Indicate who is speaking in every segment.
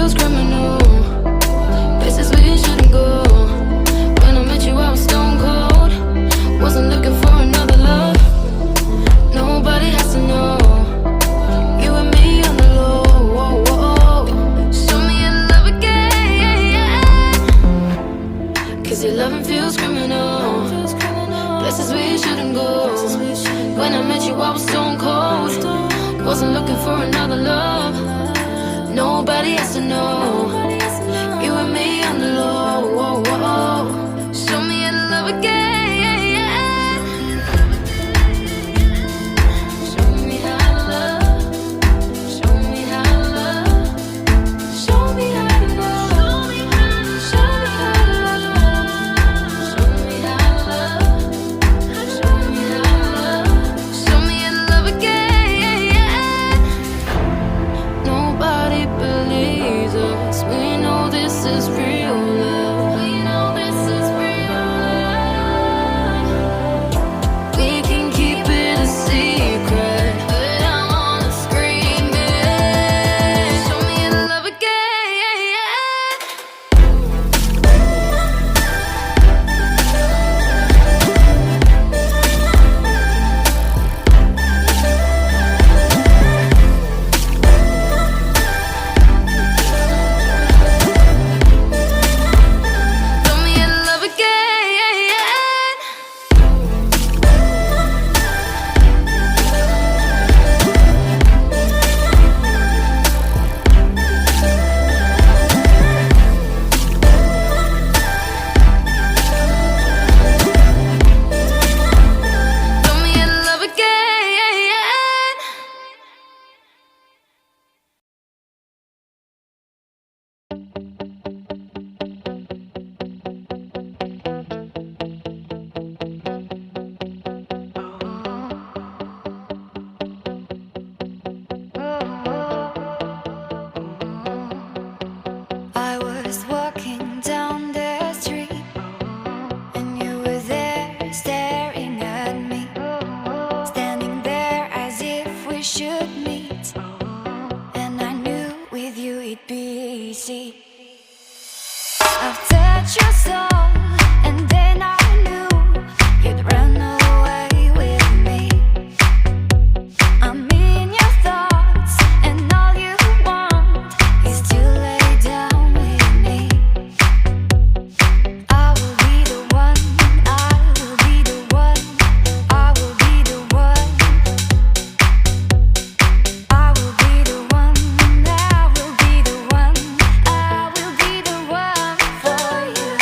Speaker 1: feels criminal. Places we shouldn't go. When I met you I was stone cold. Wasn't looking for another love. Nobody has to know. You and me on the low. Show me your love again. Cause your loving feels criminal. Places we shouldn't go. When I met you I was stone cold. Wasn't looking for another love. Nobody has to know. You and me on the low. Show me your love again. Show me how to love. Show me how to love. Show me how to love. Show me how to love. Show me how to love. Show me how to love. Show me your love again. Nobody believes us. We know this is real love. We know this is real love. We can keep it a secret, but I wanna scream it. Show me your love again. Show me your love again. Show me your love again.
Speaker 2: I was walking down the street, and you were there staring at me, standing there as if we should meet. And I knew with you it'd be easy. I've touched your soul, and then I knew you'd run away with me. I'm in your thoughts, and all you want is to lay down with me. I will be the one, I will be the one, I will be the one. I will be the one, I will be the one, I will be the one for you.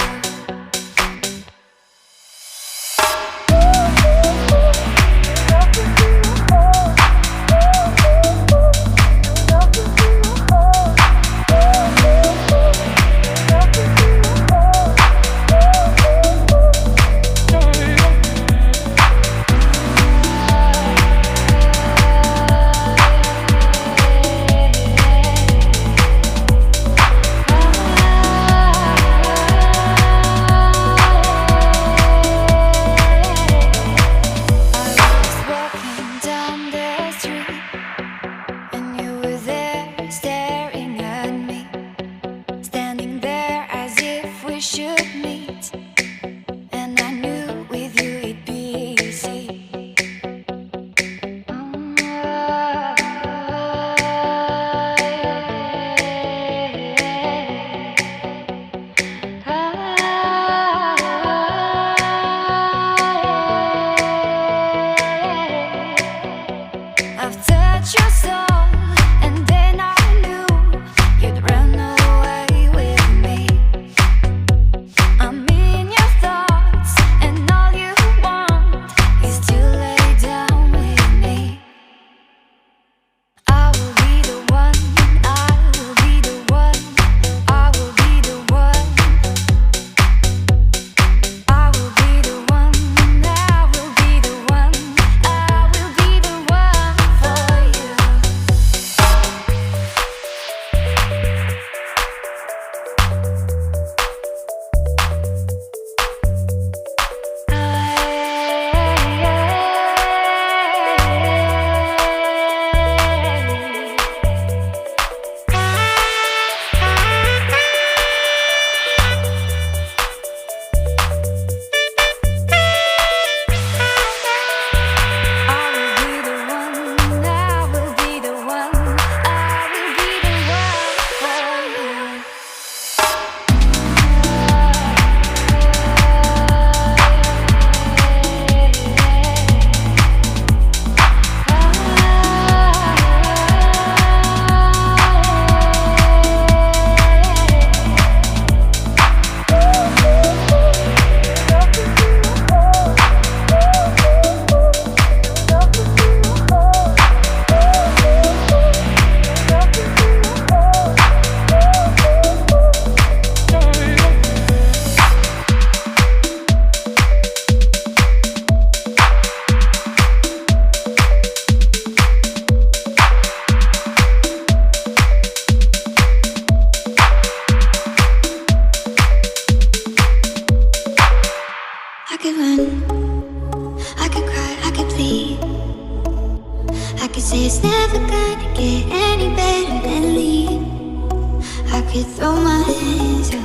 Speaker 2: throw my hands up.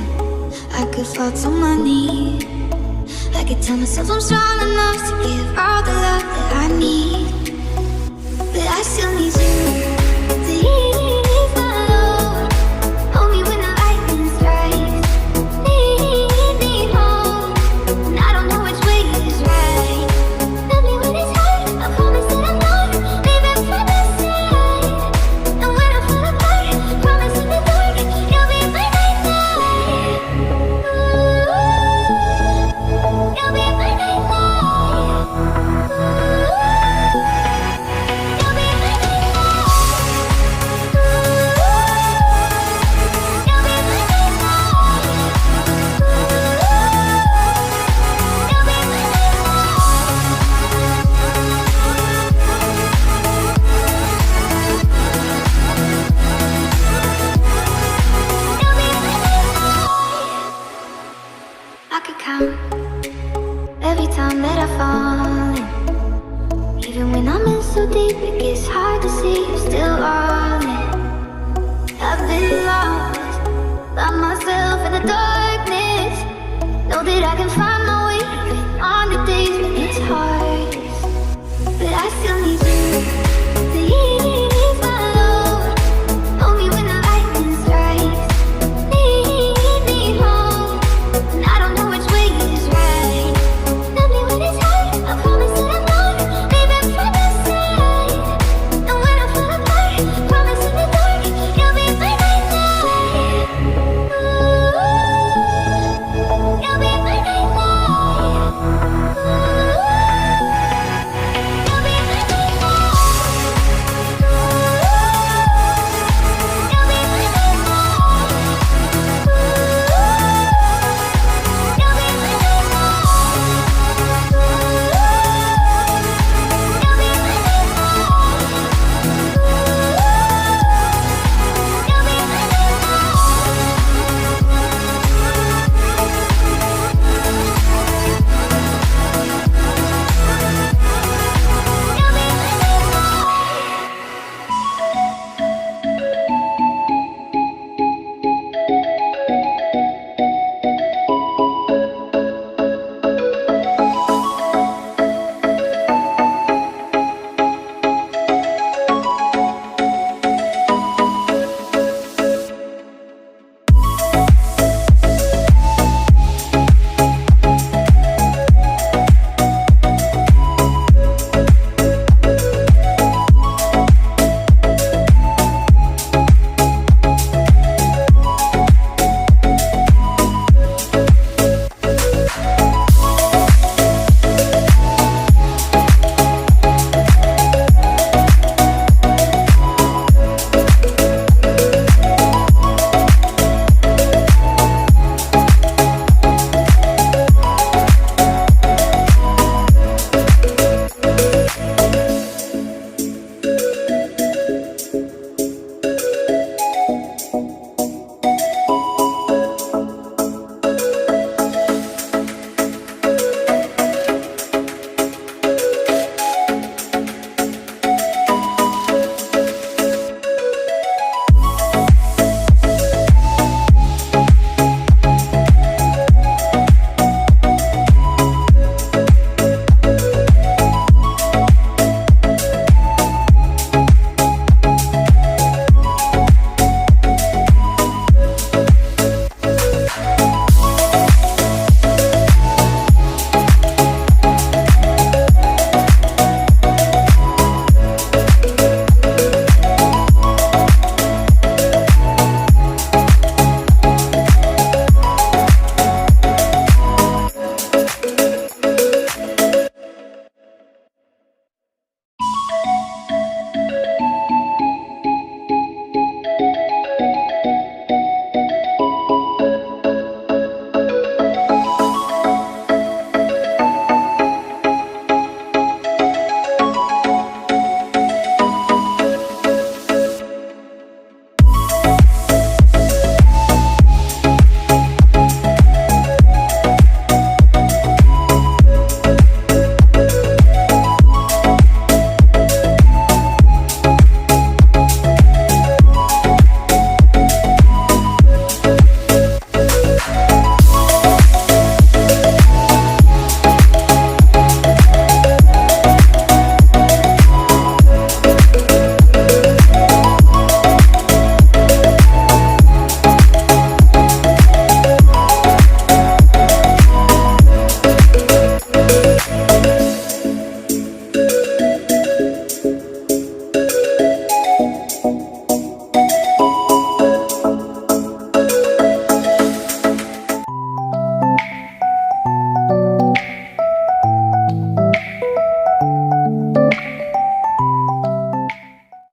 Speaker 2: I could fall to my knees. I could tell myself I'm strong enough to give all the love that I need. But I still need you to ease my load. Hold me when the lightning strikes. Lead me home, and I don't know which way is right. Love me when it's hard. I promise that I'm not leaving from the side. And when I fall apart, promise in the dark you'll be my nightlight. You'll be my nightlight. You'll be my I could count every time that I fall in. Even when I'm in so deep, it gets hard to see you still all in. I've been lost by myself in the dark.